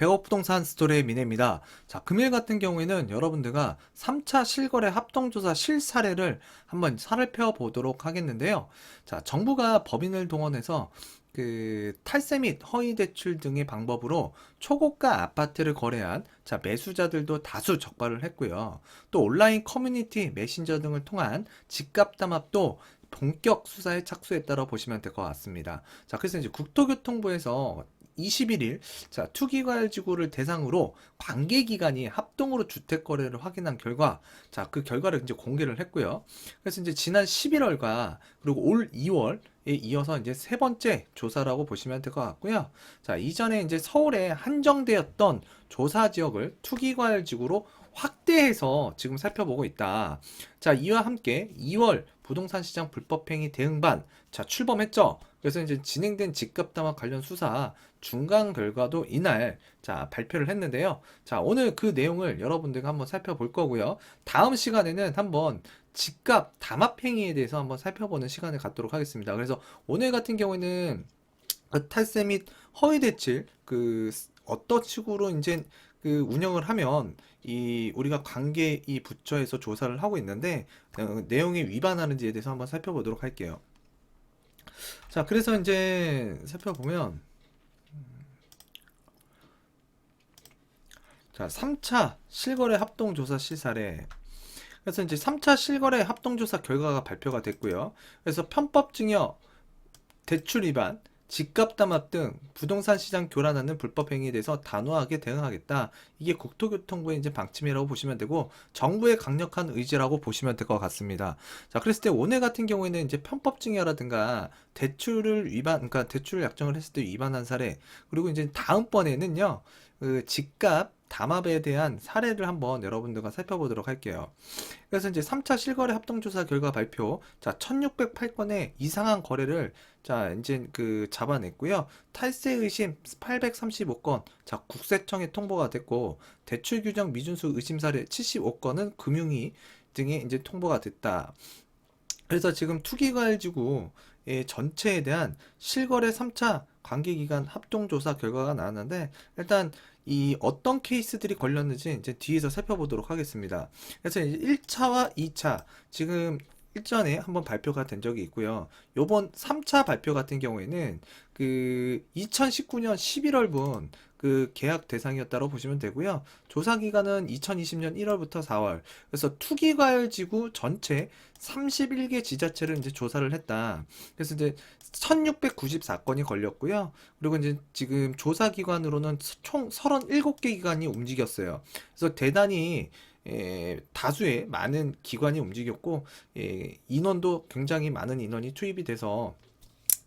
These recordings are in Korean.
백업 부동산 스토리의 미네입니다. 자, 금일 같은 경우에는 여러분들과 3차 실거래 합동조사 실사례를 한번 살펴보도록 하겠는데요. 자, 정부가 법인을 동원해서 탈세 및 허위 대출 등의 방법으로 초고가 아파트를 거래한 매수자들도 다수 적발을 했고요. 또 온라인 커뮤니티 메신저 등을 통한 집값 담합도 본격 수사에 착수했다고 보시면 될 것 같습니다. 자, 그래서 이제 국토교통부에서 21일 투기과열지구를 대상으로 관계기관이 합동으로 주택 거래를 확인한 결과, 그 결과를 이제 공개를 했고요. 그래서 이제 지난 11월과 그리고 올 2월에 이어서 이제 세 번째 조사라고 보시면 될 것 같고요. 자, 이전에 이제 서울에 한정되었던 조사 지역을 투기과열지구로 확대해서 지금 살펴보고 있다. 자, 이와 함께 2월 부동산 시장 불법행위 대응반 출범했죠. 그래서 이제 진행된 집값담화 관련 수사 중간 결과도 이날 발표를 했는데요. 자, 오늘 그 내용을 여러분들과 한번 살펴볼 거고요. 다음 시간에는 한번 집값 담합행위에 대해서 한번 살펴보는 시간을 갖도록 하겠습니다. 그래서 오늘 같은 경우에는 탈세 및 허위 대출 어떤 식으로 이제 운영을 하면 우리가 관계 이 부처에서 조사를 하고 있는데 내용에 위반하는지에 대해서 한번 살펴보도록 할게요. 자, 그래서 이제 살펴보면 3차 실거래 합동조사 실사례. 그래서 이제 3차 실거래 합동조사 결과가 발표가 됐고요. 그래서 편법 증여, 대출 위반, 집값 담합 등 부동산 시장 교란하는 불법 행위에 대해서 단호하게 대응하겠다. 이게 국토교통부의 이제 방침이라고 보시면 되고 정부의 강력한 의지라고 보시면 될 것 같습니다. 자, 그랬을 때 오늘 같은 경우에는 이제 편법 증여라든가 대출을 위반, 그러니까 대출을 약정을 했을 때 위반한 사례, 그리고 이제 다음번에는요, 집값 담합에 대한 사례를 한번 여러분들과 살펴보도록 할게요. 그래서 이제 3차 실거래 합동조사 결과 발표. 1608건의 이상한 거래를 이제 잡아냈고요. 탈세 의심 835건. 국세청에 통보가 됐고, 대출 규정 미준수 의심 사례 75건은 금융위 등에 이제 통보가 됐다. 그래서 지금 투기과열지구의 전체에 대한 실거래 3차 관계기관 합동조사 결과가 나왔는데, 일단 이 어떤 케이스들이 걸렸는지 이제 뒤에서 살펴보도록 하겠습니다. 그래서 이제 1차와 2차 지금 일전에 한번 발표가 된 적이 있고요. 요번 3차 발표 같은 경우에는 2019년 11월분 계약 대상이었다고 보시면 되고요. 조사 기간은 2020년 1월부터 4월. 그래서 투기과열지구 전체 31개 지자체를 이제 조사를 했다. 그래서 이제 1694건이 걸렸고요. 그리고 이제 지금 조사 기관으로는 총 37개 기관이 움직였어요. 그래서 대단히 다수의 많은 기관이 움직였고, 인원도 굉장히 많은 인원이 투입이 돼서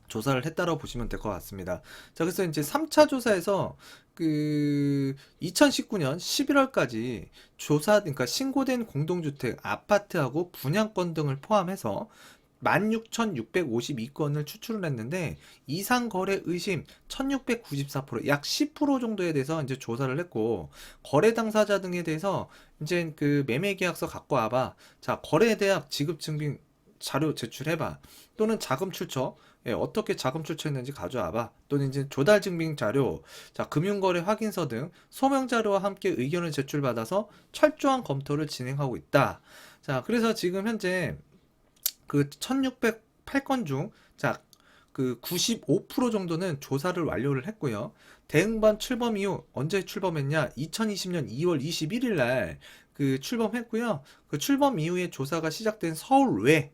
조사를 했다고 보시면 될 것 같습니다. 자, 그래서 이제 3차 조사에서 2019년 11월까지 그러니까 신고된 공동주택, 아파트하고 분양권 등을 포함해서 16,652건을 추출을 했는데 이상 거래 의심 1,694%, 약 10% 정도에 대해서 이제 조사를 했고, 거래 당사자 등에 대해서 이제 매매 계약서 갖고 와봐. 자, 거래 대학 지급 증빙 자료 제출해봐. 또는 자금 출처, 어떻게 자금 출처했는지 가져와봐. 또는 이제 조달 증빙 자료, 금융거래 확인서 등 소명 자료와 함께 의견을 제출받아서 철저한 검토를 진행하고 있다. 자, 그래서 지금 현재 1608건 중, 95% 정도는 조사를 완료를 했고요. 대응반 출범 이후 언제 출범했냐? 2020년 2월 21일 날 출범했고요. 출범 이후에 조사가 시작된 서울 외,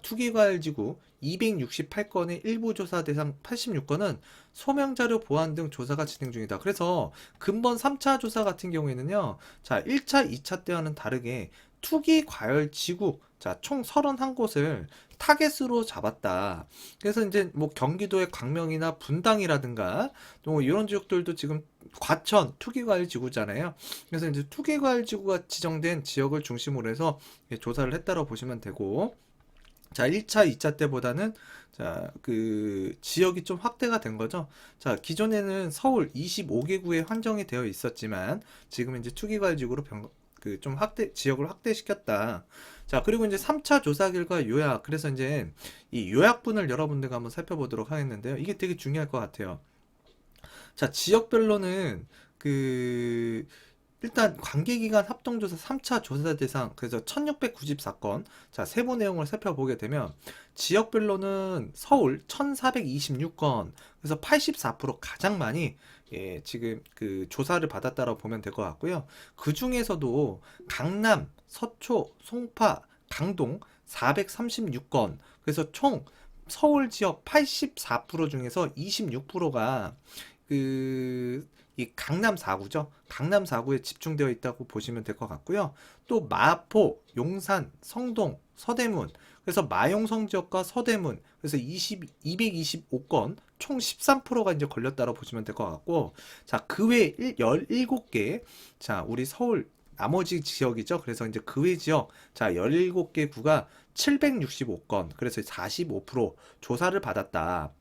투기과열지구 268건의 일부 조사 대상 86건은 소명자료 보완 등 조사가 진행 중이다. 그래서 근본 3차 조사 같은 경우에는요, 1차, 2차 때와는 다르게 투기과열지구, 총 31곳을 타겟으로 잡았다. 그래서 이제 뭐 경기도의 광명이나 분당이라든가 또 이런 지역들도 지금 과천 투기과열지구잖아요. 그래서 이제 투기과열지구가 지정된 지역을 중심으로 해서 조사를 했다고 보시면 되고, 1차, 2차 때보다는 지역이 좀 확대가 된 거죠. 기존에는 서울 25개구에 한정이 되어 있었지만 지금 이제 투기과열지구로 좀 지역을 확대시켰다. 그리고 이제 3차 조사 결과 요약. 그래서 이제 이 요약분을 여러분들과 한번 살펴보도록 하겠는데요. 이게 되게 중요할 것 같아요. 지역별로는 그 일단 관계기관 합동조사 3차 조사 대상 그래서 1694건 자 세부 내용을 살펴보게 되면 지역별로는 서울 1426건 그래서 84% 가장 많이 지금 그 조사를 받았다라고 보면 될 것 같고요. 그 중에서도 강남, 서초, 송파, 강동 436건 그래서 총 서울 지역 84% 중에서 26%가 이 강남 4구죠. 강남 4구에 집중되어 있다고 보시면 될 것 같고요. 또 마포, 용산, 성동, 서대문. 그래서 마용성 지역과 서대문. 그래서 225건 총 13%가 이제 걸렸다고 보시면 될 것 같고. 자, 그 외에 17개. 자, 우리 서울 나머지 지역이죠. 그래서 이제 그 외 지역. 자, 17개 구가 765건. 그래서 45% 조사를 받았다.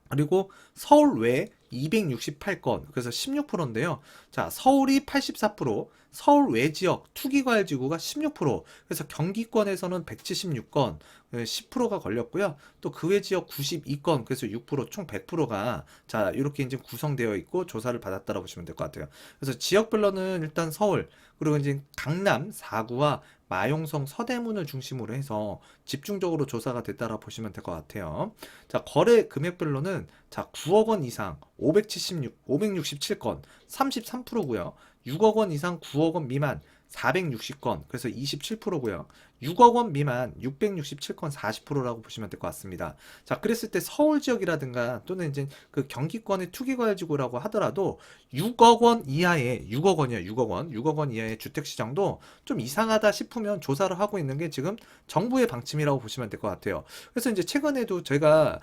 그리고 서울 외 268건 그래서 16%인데요. 자, 서울이 84%, 서울 외 지역 투기과열지구가 16%, 그래서 경기권에서는 176건, 10%가 걸렸고요. 또 그 외 지역 92건, 그래서 6%, 총 100%가 자, 이렇게 이제 구성되어 있고 조사를 받았다고 보시면 될 것 같아요. 그래서 지역별로는 일단 서울, 그리고 이제 강남 4구와 마용성 서대문을 중심으로 해서 집중적으로 조사가 됐다라 보시면 될 것 같아요. 자, 거래 금액별로는 자, 9억 원 이상 567건 33%고요. 6억 원 이상 9억 원 미만 460건 그래서 27%고요. 6억 원 미만 667건 40%라고 보시면 될 것 같습니다. 자, 그랬을 때 서울 지역이라든가 또는 이제 그 경기권의 투기과열지구라고 하더라도 6억 원 이하의 6억 원이요. 6억 원. 6억 원 이하의 주택 시장도 좀 이상하다 싶으면 조사를 하고 있는 게 지금 정부의 방침이라고 보시면 될 것 같아요. 그래서 이제 최근에도 제가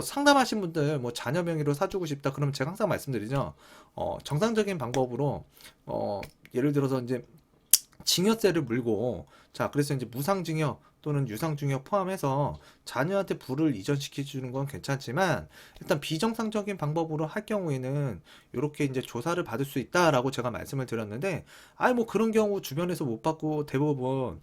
상담하신 분들 뭐 자녀 명의로 사주고 싶다 그러면 제가 항상 말씀드리죠. 정상적인 방법으로 예를 들어서 이제 징여세를 물고 자 그래서 이제 무상징역 또는 유상징역 포함해서 자녀한테 부를 이전시켜 주는 건 괜찮지만 일단 비정상적인 방법으로 할 경우에는 이렇게 이제 조사를 받을 수 있다라고 제가 말씀을 드렸는데 아니 뭐 그런 경우 주변에서 못 받고 대부분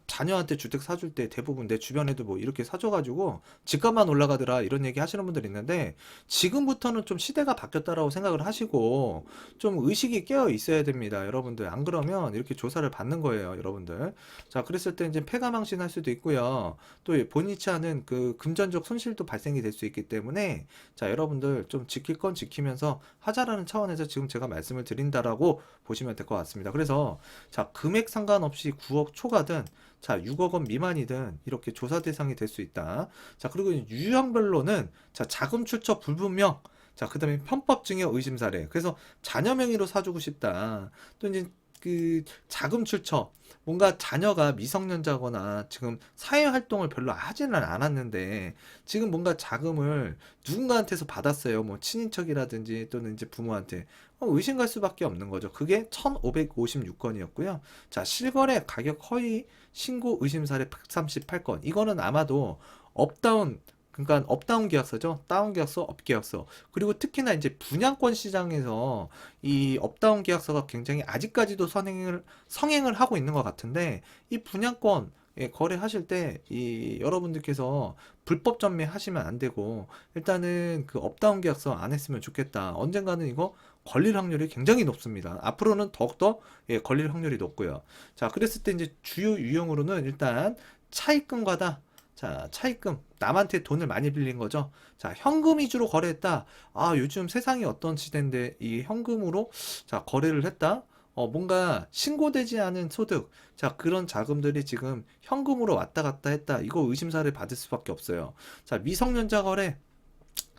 자녀한테 주택 사줄 때 대부분 내 주변에도 뭐 이렇게 사줘가지고 집값만 올라가더라 이런 얘기 하시는 분들 있는데 지금부터는 좀 시대가 바뀌었다라고 생각을 하시고 좀 의식이 깨어 있어야 됩니다 여러분들. 안 그러면 이렇게 조사를 받는 거예요 여러분들. 자 그랬을 때 이제 폐가망신할 수도 있고요 또 본인치 않은 그 금전적 손실도 발생이 될 수 있기 때문에 자 여러분들 좀 지킬 건 지키면서 하자라는 차원에서 지금 제가 말씀을 드린다라고 보시면 될 것 같습니다. 그래서 자 금액 상관없이 9억 초과든 자 6억 원 미만이든 이렇게 조사 대상이 될 수 있다. 자 그리고 유형별로는 자 자금 출처 불분명 자 그다음에 편법 증여 의심 사례 그래서 자녀 명의로 사주고 싶다. 또 이제 그 자금 출처 뭔가 자녀가 미성년자거나 지금 사회 활동을 별로 하지는 않았는데 지금 뭔가 자금을 누군가한테서 받았어요. 뭐 친인척이라든지 또는 이제 부모한테 의심갈 수밖에 없는 거죠. 그게 1556건이었고요. 자, 실거래 가격 허위 신고 의심 사례 138건. 이거는 아마도 업다운 그러니까 업다운 계약서죠. 다운 계약서, 업 계약서. 그리고 특히나 이제 분양권 시장에서 이 업다운 계약서가 굉장히 아직까지도 성행을 하고 있는 것 같은데 이 분양권 거래하실 때 이 여러분들께서 불법 전매하시면 안 되고 일단은 그 업다운 계약서 안 했으면 좋겠다. 언젠가는 이거 걸릴 확률이 굉장히 높습니다. 앞으로는 더욱더 걸릴 확률이 높고요. 자, 그랬을 때 이제 주요 유형으로는 일단 차입금과다. 자, 차입금. 남한테 돈을 많이 빌린 거죠. 자, 현금 위주로 거래했다. 아, 요즘 세상이 어떤 시대인데 이 현금으로 자, 거래를 했다. 뭔가 신고되지 않은 소득. 자, 그런 자금들이 지금 현금으로 왔다 갔다 했다. 이거 의심사를 받을 수밖에 없어요. 자, 미성년자 거래.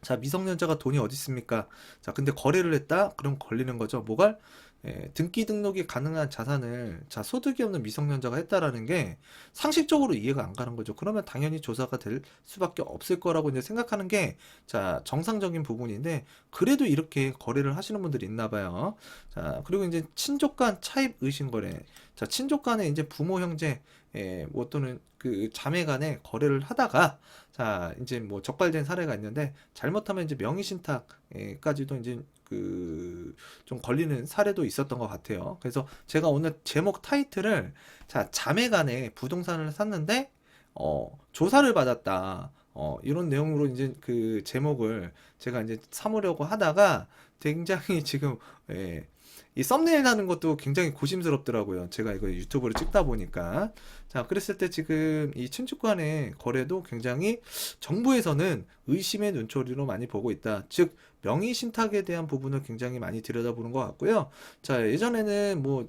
자, 미성년자가 돈이 어디 있습니까? 자, 근데 거래를 했다? 그럼 걸리는 거죠. 뭐가? 등기 등록이 가능한 자산을 자, 소득이 없는 미성년자가 했다라는 게 상식적으로 이해가 안 가는 거죠. 그러면 당연히 조사가 될 수밖에 없을 거라고 이제 생각하는 게 자, 정상적인 부분인데 그래도 이렇게 거래를 하시는 분들이 있나 봐요. 자, 그리고 이제 친족 간 차입 의심 거래. 자, 친족 간에 이제 부모 형제 뭐 또는 그 자매 간에 거래를 하다가 자, 이제 뭐 적발된 사례가 있는데 잘못하면 이제 명의 신탁까지도 이제 그 좀 걸리는 사례도 있었던 것 같아요. 그래서 제가 오늘 제목 타이틀을 자, 자매 간에 부동산을 샀는데 조사를 받았다. 이런 내용으로 이제 그 제목을 제가 이제 삼으려고 하다가 굉장히 지금, 예, 이 썸네일 하는 것도 굉장히 고심스럽더라고요. 제가 이거 유튜브를 찍다 보니까. 자, 그랬을 때 지금 이 친축간의 거래도 굉장히 정부에서는 의심의 눈초리로 많이 보고 있다. 즉, 명의 신탁에 대한 부분을 굉장히 많이 들여다보는 것 같고요. 자, 예전에는 뭐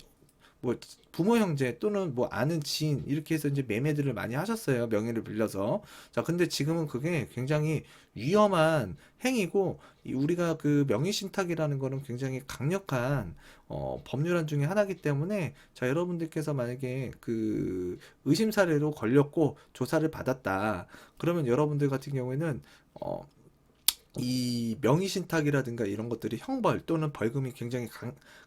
부모 형제 또는 뭐 아는 지인 이렇게 해서 이제 매매들을 많이 하셨어요. 명의를 빌려서. 자, 근데 지금은 그게 굉장히 위험한 행위고 우리가 그 명의 신탁이라는 거는 굉장히 강력한 법률안 중에 하나이기 때문에 자, 여러분들께서 만약에 그 의심 사례로 걸렸고 조사를 받았다. 그러면 여러분들 같은 경우에는 이 명의신탁이라든가 이런 것들이 형벌 또는 벌금이 굉장히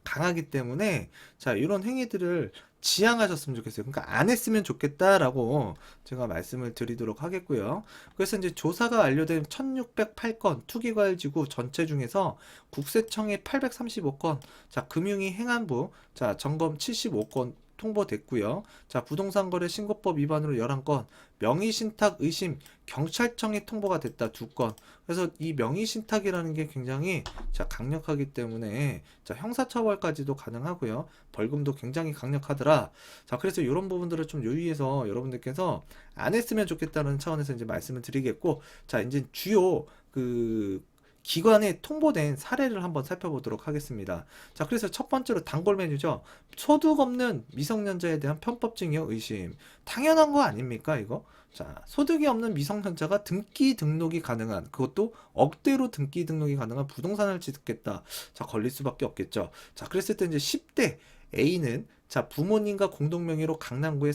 강하기 때문에 자, 이런 행위들을 지양하셨으면 좋겠어요. 그러니까 안 했으면 좋겠다라고 제가 말씀을 드리도록 하겠고요. 그래서 이제 조사가 완료된 1608건 투기과열지구 전체 중에서 국세청에 835건, 자, 금융위 행안부, 자, 점검 75건 통보됐고요. 자, 부동산 거래 신고법 위반으로 11건, 명의신탁 의심 경찰청에 통보가 됐다 2건. 그래서 이 명의신탁이라는 게 굉장히 자, 강력하기 때문에 자, 형사처벌까지도 가능하고요. 벌금도 굉장히 강력하더라. 자, 그래서 이런 부분들을 좀 유의해서 여러분들께서 안 했으면 좋겠다는 차원에서 이제 말씀을 드리겠고, 자, 이제 주요 그 기관에 통보된 사례를 한번 살펴보도록 하겠습니다. 자, 그래서 첫 번째로 단골 메뉴죠. 소득 없는 미성년자에 대한 편법증여 의심. 당연한 거 아닙니까, 이거? 자, 소득이 없는 미성년자가 등기 등록이 가능한, 그것도 억대로 등기 등록이 가능한 부동산을 취득했다. 자, 걸릴 수밖에 없겠죠. 자, 그랬을 때 이제 10대 A는 자, 부모님과 공동명의로 강남구에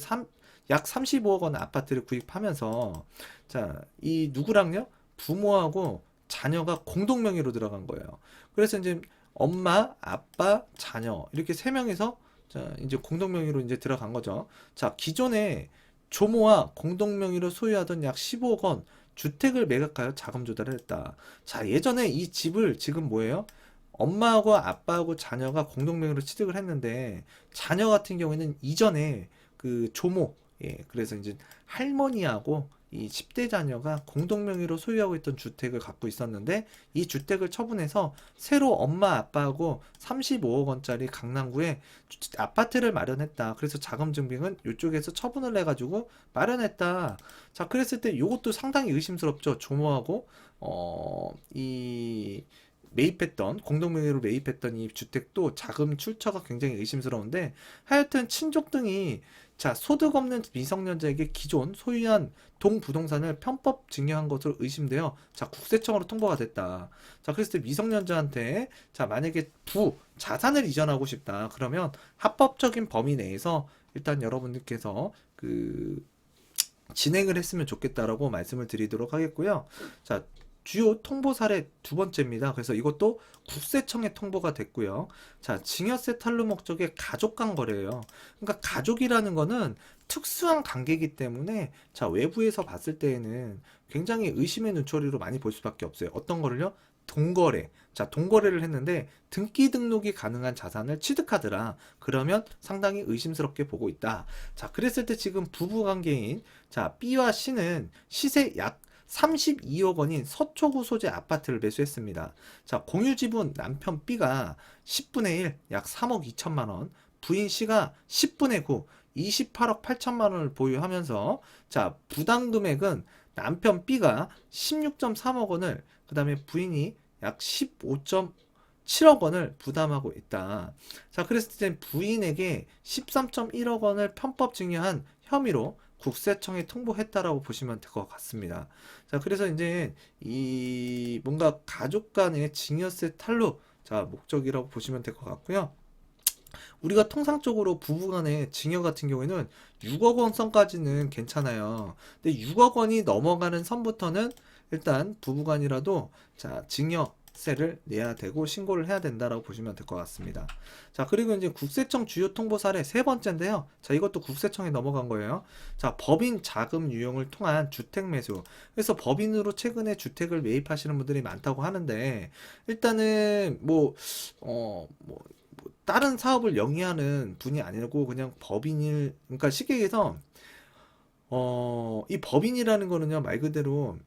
약 35억 원 아파트를 구입하면서 자, 이 누구랑요? 부모하고 자녀가 공동명의로 들어간 거예요. 그래서 이제 엄마, 아빠, 자녀 이렇게 세 명이서 자, 이제 공동명의로 이제 들어간 거죠. 자, 기존에 조모와 공동명의로 소유하던 약 15억 원 주택을 매각하여 자금 조달을 했다. 자, 예전에 이 집을 지금 뭐예요? 엄마하고 아빠하고 자녀가 공동명의로 취득을 했는데 자녀 같은 경우에는 이전에 그 조모, 예, 그래서 이제 할머니하고 이 10대 자녀가 공동명의로 소유하고 있던 주택을 갖고 있었는데 이 주택을 처분해서 새로 엄마 아빠하고 35억 원짜리 강남구에 아파트를 마련했다. 그래서 자금 증빙은 이쪽에서 처분을 해가지고 마련했다. 자, 그랬을 때 이것도 상당히 의심스럽죠. 조모하고 이 매입했던 공동명의로 매입했던 이 주택도 자금 출처가 굉장히 의심스러운데 하여튼 친족 등이 자, 소득 없는 미성년자에게 기존 소유한 동부동산을 편법 증여한 것으로 의심되어 자, 국세청으로 통보가 됐다. 자, 그랬을 때 미성년자한테 자, 만약에 자산을 이전하고 싶다. 그러면 합법적인 범위 내에서 일단 여러분들께서 그 진행을 했으면 좋겠다라고 말씀을 드리도록 하겠고요. 자, 주요 통보 사례 두 번째입니다. 그래서 이것도 국세청에 통보가 됐고요. 자, 증여세 탈루 목적의 가족 간 거래예요. 그러니까 가족이라는 거는 특수한 관계이기 때문에 자, 외부에서 봤을 때에는 굉장히 의심의 눈초리로 많이 볼 수밖에 없어요. 어떤 거를요? 동거래. 자, 동거래를 했는데 등기 등록이 가능한 자산을 취득하더라. 그러면 상당히 의심스럽게 보고 있다. 자, 그랬을 때 지금 부부 관계인 자, B와 C는 시세 약 32억 원인 서초구 소재 아파트를 매수했습니다. 자, 공유 지분 남편 B가 10분의 1, 약 3억 2천만 원, 부인 C가 10분의 9, 28억 8천만 원을 보유하면서 자, 부담 금액은 남편 B가 16.3억 원을 그 다음에 부인이 약 15.7억 원을 부담하고 있다. 자, 그랬을 때 부인에게 13.1억 원을 편법 증여한 혐의로 국세청에 통보했다라고 보시면 될 것 같습니다. 자, 그래서 이제 이 뭔가 가족 간의 증여세 탈루 자, 목적이라고 보시면 될 것 같고요. 우리가 통상적으로 부부간의 증여 같은 경우에는 6억 원 선까지는 괜찮아요. 근데 6억 원이 넘어가는 선부터는 일단 부부간이라도 자, 증여세를 내야 되고 신고를 해야 된다라고 보시면 될 것 같습니다. 자, 그리고 이제 국세청 주요 통보 사례 세 번째인데요. 자, 이것도 국세청에 넘어간 거예요. 자, 법인 자금 유용을 통한 주택 매수. 그래서 법인으로 최근에 주택을 매입하시는 분들이 많다고 하는데 일단은 다른 사업을 영위하는 분이 아니고 그냥 법인일, 그러니까 쉽게 얘기해서 이 법인이라는 거는요 말 그대로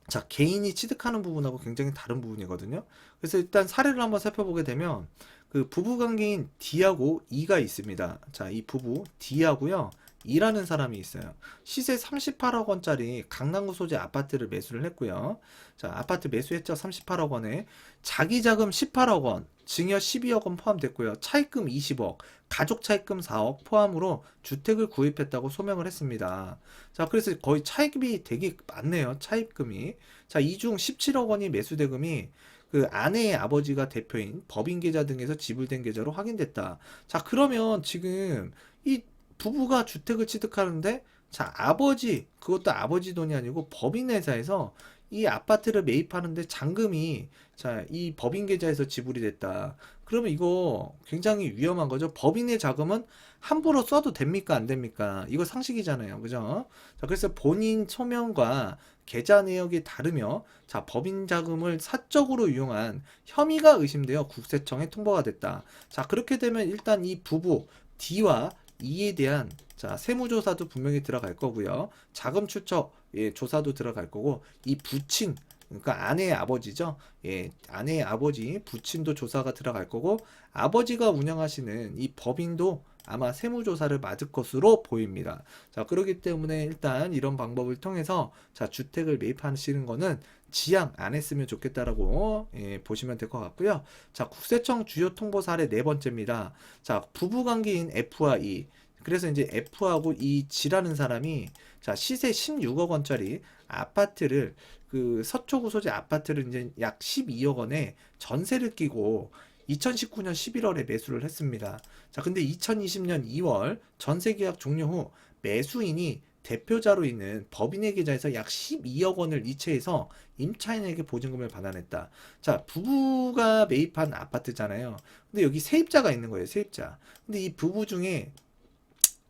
자, 개인이 취득하는 부분하고 굉장히 다른 부분이거든요. 그래서 일단 사례를 한번 살펴보게 되면 그 부부 관계인 D하고 E가 있습니다. 자, 이 부부 D하고요. E라는 사람이 있어요. 시세 38억 원짜리 강남구 소재 아파트를 매수를 했고요. 자, 아파트 매수했죠. 38억 원에. 자기 자금 18억 원, 증여 12억 원 포함됐고요. 차입금 20억, 가족 차입금 4억 포함으로 주택을 구입했다고 소명을 했습니다. 자, 그래서 거의 차입이 되게 많네요. 차입금이. 자, 이 중 17억 원이 매수대금이 그 아내의 아버지가 대표인 법인 계좌 등에서 지불된 계좌로 확인됐다. 자, 그러면 지금 이 부부가 주택을 취득하는데, 자, 아버지, 그것도 아버지 돈이 아니고 법인 회사에서 이 아파트를 매입하는데 잔금이, 자, 이 법인 계좌에서 지불이 됐다. 그러면 이거 굉장히 위험한 거죠. 법인의 자금은 함부로 써도 됩니까? 안 됩니까? 이거 상식이잖아요. 그죠? 자, 그래서 본인 소명과 계좌 내역이 다르며, 자, 법인 자금을 사적으로 이용한 혐의가 의심되어 국세청에 통보가 됐다. 자, 그렇게 되면 일단 이 부부 D와 E에 대한, 자, 세무조사도 분명히 들어갈 거고요. 자금 출처, 예, 조사도 들어갈 거고, 이 부친, 그러니까 아내의 아버지죠. 예, 아내의 아버지, 부친도 조사가 들어갈 거고, 아버지가 운영하시는 이 법인도 아마 세무조사를 맞을 것으로 보입니다. 자, 그렇기 때문에 일단 이런 방법을 통해서, 자, 주택을 매입하시는 거는 지양 안 했으면 좋겠다라고, 예, 보시면 될 것 같고요. 자, 국세청 주요 통보 사례 네 번째입니다. 자, 부부관계인 F와 E. 그래서 이제 F하고 이 G라는 사람이, 자, 시세 16억 원짜리 아파트를, 그 서초구 소재 아파트를 이제 약 12억 원에 전세를 끼고 2019년 11월에 매수를 했습니다. 자, 근데 2020년 2월 전세 계약 종료 후 매수인이 대표자로 있는 법인의 계좌에서 약 12억 원을 이체해서 임차인에게 보증금을 반환했다. 자, 부부가 매입한 아파트잖아요. 근데 여기 세입자가 있는 거예요, 세입자. 근데 이 부부 중에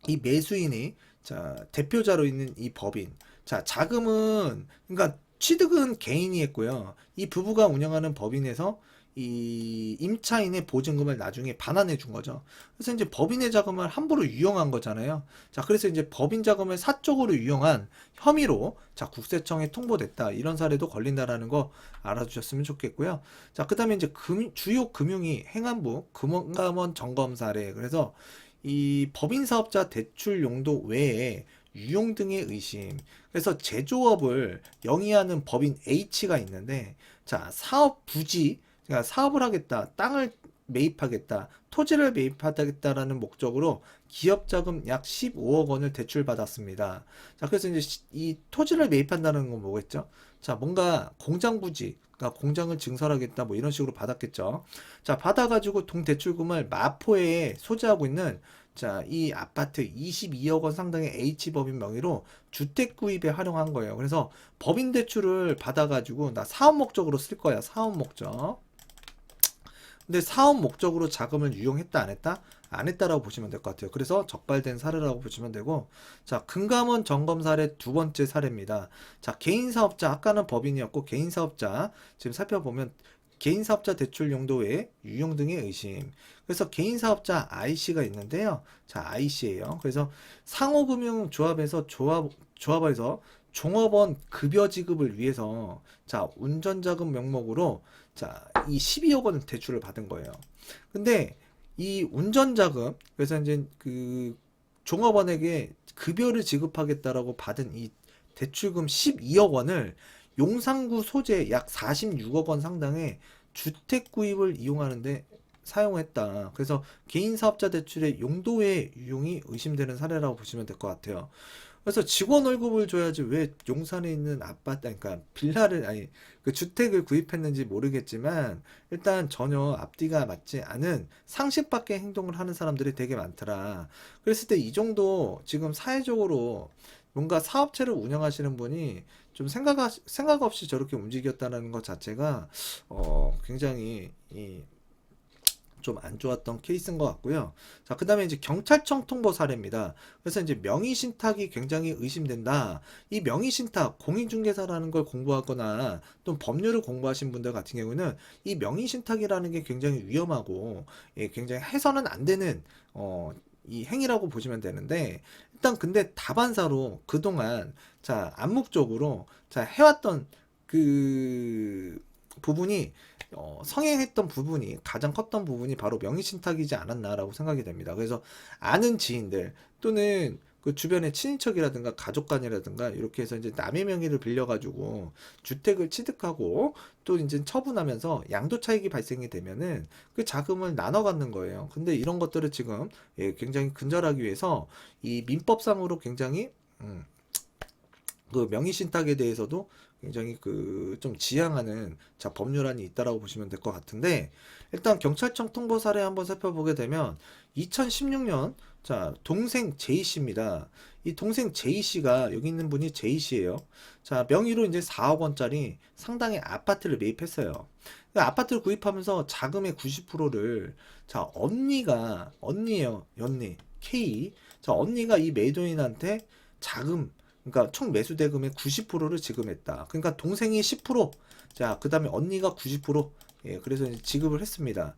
이 매수인이, 자, 대표자로 있는 이 법인. 자, 자금은, 그러니까 취득은 개인이 했고요. 이 부부가 운영하는 법인에서 이 임차인의 보증금을 나중에 반환해 준 거죠. 그래서 이제 법인의 자금을 함부로 유용한 거잖아요. 자, 그래서 이제 법인 자금을 사적으로 유용한 혐의로, 자, 국세청에 통보됐다. 이런 사례도 걸린다라는 거 알아주셨으면 좋겠고요. 자, 그다음에 이제 주요 금융위 행안부 금감원 점검 사례. 그래서 이 법인 사업자 대출 용도 외에 유용 등의 의심. 그래서 제조업을 영위하는 법인 H가 있는데, 자, 사업 부지, 그러니까 사업을 하겠다, 땅을 매입하겠다, 토지를 매입하겠다라는 목적으로 기업 자금 약 15억 원을 대출받았습니다. 자, 그래서 이제 이 토지를 매입한다는 건 뭐겠죠? 자, 뭔가 공장 부지, 그러니까 공장을 증설하겠다, 뭐 이런 식으로 받았겠죠. 자, 받아가지고 동대출금을 마포에 소재하고 있는, 자, 이 아파트 22억 원 상당의 H법인 명의로 주택 구입에 활용한 거예요. 그래서 법인 대출을 받아가지고 나 사업 목적으로 쓸 거야. 사업 목적. 근데 사업 목적으로 자금을 유용했다, 안 했다? 안 했다라고 보시면 될 것 같아요. 그래서 적발된 사례라고 보시면 되고, 자, 금감원 점검 사례 두 번째 사례입니다. 자, 개인 사업자, 아까는 법인이었고, 개인 사업자, 지금 살펴보면 개인 사업자 대출 용도 외에 유용 등의 의심. 그래서 개인 사업자 IC가 있는데요. 자, IC예요. 그래서 상호금융조합에서 조합에서 종업원 급여 지급을 위해서, 자, 운전자금 명목으로, 자, 이 12억 원 대출을 받은 거예요. 근데 이 운전자금, 그래서 이제 그 종업원에게 급여를 지급하겠다라고 받은 이 대출금 12억 원을 용산구 소재 약 46억 원 상당의 주택 구입을 이용하는데 사용했다. 그래서 개인 사업자 대출의 용도의 유용이 의심되는 사례라고 보시면 될 것 같아요. 그래서 직원 월급을 줘야지 왜 용산에 있는 아파트, 그러니까 빌라를, 아니, 그 주택을 구입했는지 모르겠지만, 일단 전혀 앞뒤가 맞지 않은 상식 밖의 행동을 하는 사람들이 되게 많더라. 그랬을 때 이 정도 지금 사회적으로 뭔가 사업체를 운영하시는 분이 좀 생각 없이 저렇게 움직였다는 것 자체가, 굉장히 좀 안 좋았던 케이스인 것 같고요. 자, 그 다음에 이제 경찰청 통보 사례입니다. 그래서 이제 명의신탁이 굉장히 의심된다. 이 명의신탁, 공인중개사라는 걸 공부하거나 또 법률을 공부하신 분들 같은 경우는 이 명의신탁이라는 게 굉장히 위험하고, 예, 굉장히 해서는 안 되는, 이 행위라고 보시면 되는데, 일단 근데 다반사로 그동안, 자, 암묵적으로, 자, 해왔던 그 부분이 성행했던 부분이 가장 컸던 부분이 바로 명의신탁이지 않았나라고 생각이 됩니다. 그래서 아는 지인들 또는 그 주변의 친인척이라든가 가족간이라든가 이렇게 해서 이제 남의 명의를 빌려가지고 주택을 취득하고 또 이제 처분하면서 양도 차익이 발생이 되면은 그 자금을 나눠 갖는 거예요. 근데 이런 것들을 지금 굉장히 근절하기 위해서 이 민법상으로 굉장히 그 명의신탁에 대해서도 굉장히 그 좀 지향하는 법률안이 있다라고 보시면 될 것 같은데, 일단 경찰청 통보 사례 한번 살펴보게 되면 2016년 동생 제이 씨입니다. 이 동생 제이 씨가 여기 있는 분이 제이 씨예요. 명의로 이제 4억 원짜리 상당의 아파트를 매입했어요. 그 아파트를 구입하면서 자금의 90%를 언니예요. 언니 K. 언니가 이 매도인한테 자금, 그러니까 총 매수 대금의 90%를 지급했다. 그러니까 동생이 10%, 그 다음에 언니가 90%, 그래서 이제 지급을 했습니다.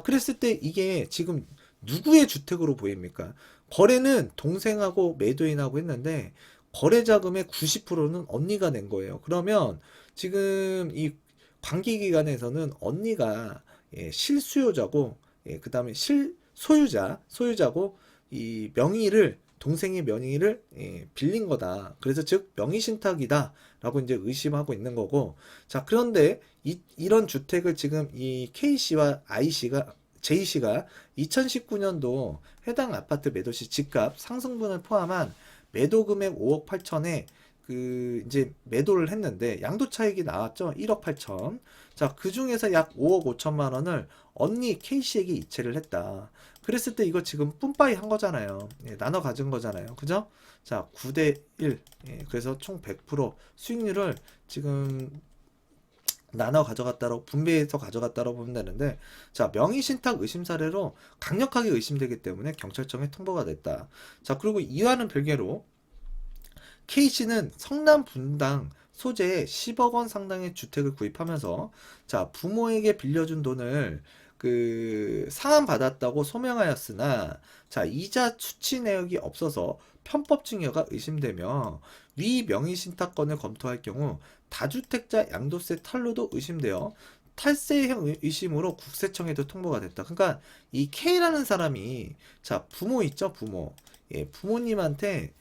그랬을 때 이게 지금 누구의 주택으로 보입니까? 거래는 동생하고 매도인하고 했는데 거래 자금의 90%는 언니가 낸 거예요. 그러면 지금 이 관계기관에서는 언니가 실수요자고, 그 다음에 소유자고, 이 동생의 명의를 빌린 거다. 그래서 즉 명의신탁이다 라고 이제 의심하고 있는 거고, 그런데 이런 주택을 지금 이 K씨와 J씨가 2019년도 해당 아파트 매도 시 집값 상승분을 포함한 매도 금액 5억 8천에 그 이제 매도를 했는데 양도 차익이 나왔죠. 1억 8천. 그 중에서 약 5억 5천만 원을 언니 K씨에게 이체를 했다. 그랬을 때 이거 지금 뿜빠이 한 거잖아요. 나눠 가진 거잖아요. 그죠? 9대 1. 그래서 총 100% 수익률을 지금 나눠 가져갔다고, 분배해서 가져갔다고 보면 되는데, 명의신탁 의심 사례로 강력하게 의심되기 때문에 경찰청에 통보가 됐다. 그리고 이와는 별개로 K씨는 성남 분당 소재에 10억 원 상당의 주택을 구입하면서 부모에게 빌려준 돈을 그 상환받았다고 소명하였으나 이자 수취 내역이 없어서 편법 증여가 의심되며 위 명의신탁건을 검토할 경우 다주택자 양도세 탈루도 의심되어 탈세형 의심으로 국세청에도 통보가 됐다. 그러니까 이 K라는 사람이 부모 있죠, 부모. 부모님한테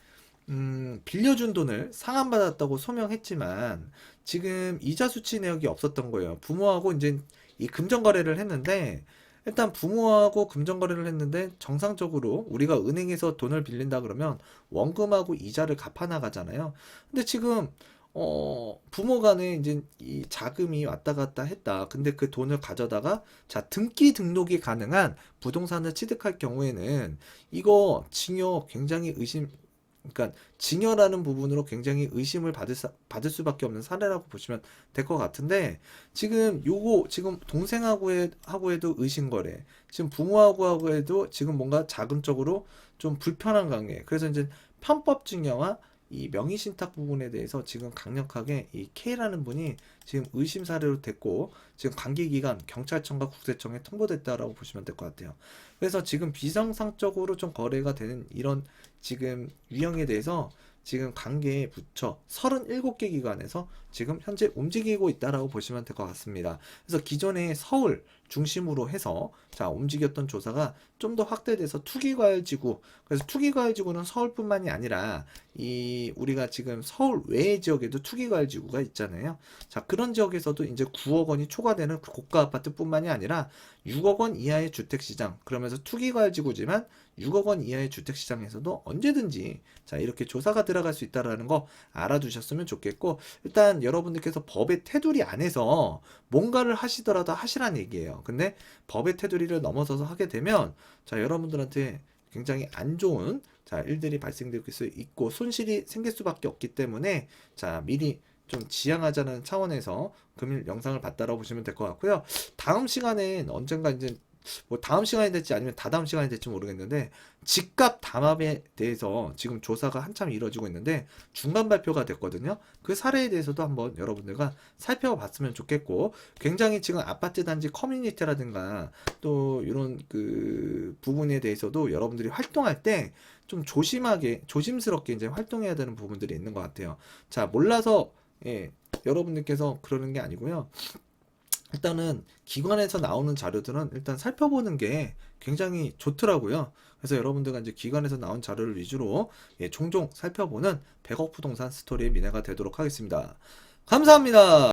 빌려준 돈을 상환받았다고 소명했지만 지금 이자 수취 내역이 없었던 거예요. 부모하고 이제 이 금전거래를 했는데, 일단 부모하고 금전거래를 했는데 정상적으로 우리가 은행에서 돈을 빌린다 그러면 원금하고 이자를 갚아 나가잖아요. 근데 지금 부모 간에 이제 이 자금이 왔다 갔다 했다. 근데 그 돈을 가져다가 등기 등록이 가능한 부동산을 취득할 경우에는 이거 징여 굉장히 그러니까 징여라는 부분으로 굉장히 의심을 받을 수밖에 없는 사례라고 보시면 될 것 같은데, 지금 동생하고 해도 의심거래, 지금 부모하고 해도 지금 뭔가 자금적으로 좀 불편한 관계. 그래서 이제 편법 증여와 이 명의신탁 부분에 대해서 지금 강력하게 이 K라는 분이 지금 의심 사례로 됐고, 지금 관계기관 경찰청과 국세청에 통보됐다라고 보시면 될 것 같아요. 그래서 지금 비정상적으로 좀 거래가 되는 이런 지금 유형에 대해서 지금 관계 부처 37개 기관에서 지금 현재 움직이고 있다라고 보시면 될 것 같습니다. 그래서 기존에 서울 중심으로 해서 움직였던 조사가 좀 더 확대돼서 투기과열지구, 그래서 투기과열지구는 서울뿐만이 아니라 이 우리가 지금 서울 외의 지역에도 투기과열지구가 있잖아요. 그런 지역에서도 이제 9억 원이 초과되는 고가 아파트뿐만이 아니라 6억 원 이하의 주택시장, 그러면서 투기과열지구지만 6억 원 이하의 주택시장에서도 언제든지 이렇게 조사가 들어갈 수 있다라는 거 알아두셨으면 좋겠고, 일단 여러분들께서 법의 테두리 안에서 뭔가를 하시더라도 하시란 얘기예요. 근데 법의 테두리를 넘어서서 하게 되면 여러분들한테 굉장히 안 좋은 일들이 발생될 수 있고 손실이 생길 수밖에 없기 때문에 미리 좀 지양하자는 차원에서 금일 영상을 봤다라고 보시면 될 것 같고요. 다음 시간엔 언젠가 이제 뭐 다음 시간이 될지 아니면 다다음 시간이 될지 모르겠는데, 집값 담합에 대해서 지금 조사가 한참 이루어지고 있는데 중간 발표가 됐거든요. 그 사례에 대해서도 한번 여러분들과 살펴봤으면 좋겠고, 굉장히 지금 아파트 단지 커뮤니티라든가 또 이런 그 부분에 대해서도 여러분들이 활동할 때 좀 조심스럽게 이제 활동해야 되는 부분들이 있는 것 같아요. 몰라서 예, 여러분들께서 그러는 게 아니고요. 일단은 기관에서 나오는 자료들은 일단 살펴보는 게 굉장히 좋더라고요. 그래서 여러분들과 이제 기관에서 나온 자료를 위주로 예, 종종 살펴보는 100억 부동산 스토리의 미래가 되도록 하겠습니다. 감사합니다.